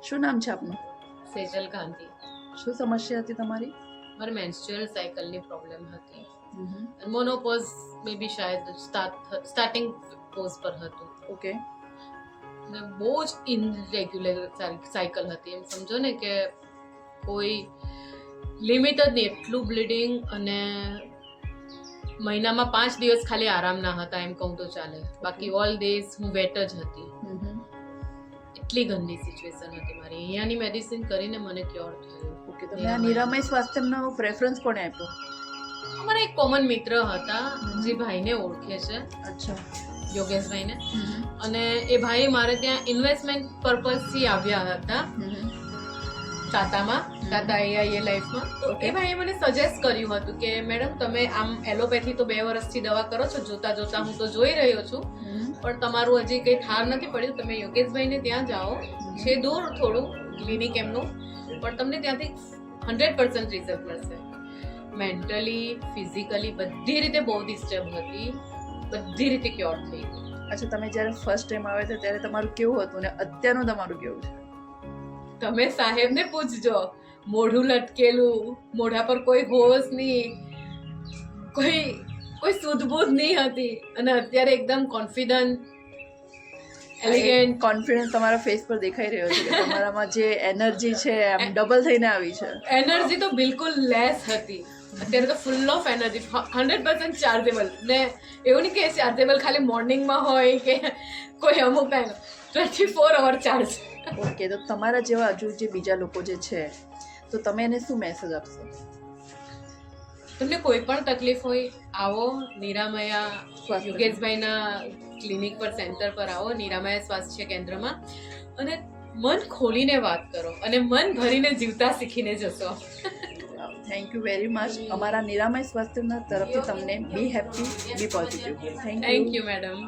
શું નામ છે આપનું? સેજલ ગાંધી. શું સમસ્યા હતી તમારી? મારે મેન્સ્ટ્રુઅલ સાયકલની પ્રોબ્લેમ હતી. મોનોપોઝ મે બી શાયદ સ્ટાર્ટિંગ પોઝ પર હતું. ઓકે. ને બહુ જ ઇનરેગ્યુલર સાયકલ હતી. એમ સમજો ને કે કોઈ લિમિટ જ નહીં, એટલું બ્લીડિંગ, અને મહિનામાં 5 દિવસ ખાલી આરામના હતા એમ કહું તો ચાલે. બાકી ઓલ ડેઝ હું વેટ જ હતી. એટલી ગંદી સિચ્યુએશન હતી મારી. અહીંયાની મેડિસિન કરીને મને ક્યોર થયું. ઓકે. તમે આ નિરામય સ્વાસ્થ્યનો પ્રેફરન્સ કોને આપ્યો? અમારા એક કોમન મિત્ર હતા જે ભાઈને ઓળખે છે. અચ્છા. યોગેશભાઈને. અને એ ભાઈ મારે ત્યાં ઇન્વેસ્ટમેન્ટ પર્પઝથી આવ્યા હતા ટાટા AIA લાઈફમાં. તો એ ભાઈએ મને સજેસ્ટ કર્યું હતું કે મેડમ તમે આમ એલોપેથી તો 2 વર્ષથી દવા કરો છો, જોતા જોતા હું તો જોઈ રહ્યો છું, પણ તમારું હજી કંઈ થાર નથી પડ્યું. તમે યોગેશભાઈને ત્યાં જાઓ, છે દૂર થોડું ક્લિનિક એમનું, પણ તમને ત્યાંથી 100% રિઝલ્ટ મળશે. મેન્ટલી, ફિઝિકલી બધી રીતે બહુ ડિસ્ટર્બ હતી, બધી રીતે ક્યોર થઈ. અચ્છા, તમે જ્યારે ફર્સ્ટ ટાઈમ આવ્યા હતા ત્યારે તમારું કેવું હતું ને અત્યારનું તમારું કેવું છે? તમે સાહેબને પૂછજો. મોઢું લટકેલું, મોઢા પર કોઈ હોશ નહીં, કોઈ સુધબૂધ નહીં હતી, અને અત્યારે એકદમ કોન્ફિડન્ટ, એલિગન્ટ. કોન્ફિડન્સ તમારા ફેસ પર દેખાઈ રહ્યો છે કે તમારામાં જે એનર્જી છે એમ ડબલ થઈને આવી છે. એનર્જી તો બિલકુલ લેસ હતી, અત્યારે તો ફૂલ ઓફ એનર્જી, 100% ચાર્જેબલ. ને એવું નહીં કે ચાર્જેબલ ખાલી મોર્નિંગમાં હોય કે કોઈ અમુક ટાઈમ, 24 અવર ચાર્જ. ઓકે. તો તમારા જેવા હજુ જે બીજા લોકો જે છે, તો તમે એને શું મેસેજ આપશો? તમને કોઈ પણ તકલીફ હોય, આવો નિરામયા યોગેશભાઈના ક્લિનિક પર, સેન્ટર પર આવો, નિરામયા સ્વાસ્થ્ય કેન્દ્રમાં, અને મન ખોલીને વાત કરો અને મન ભરીને જીવતા શીખીને જશો. Thank you very much. અમારા નિરામય સ્વાસ્થ્યના તરફથી તમને be happy, be positive. Thank you madam.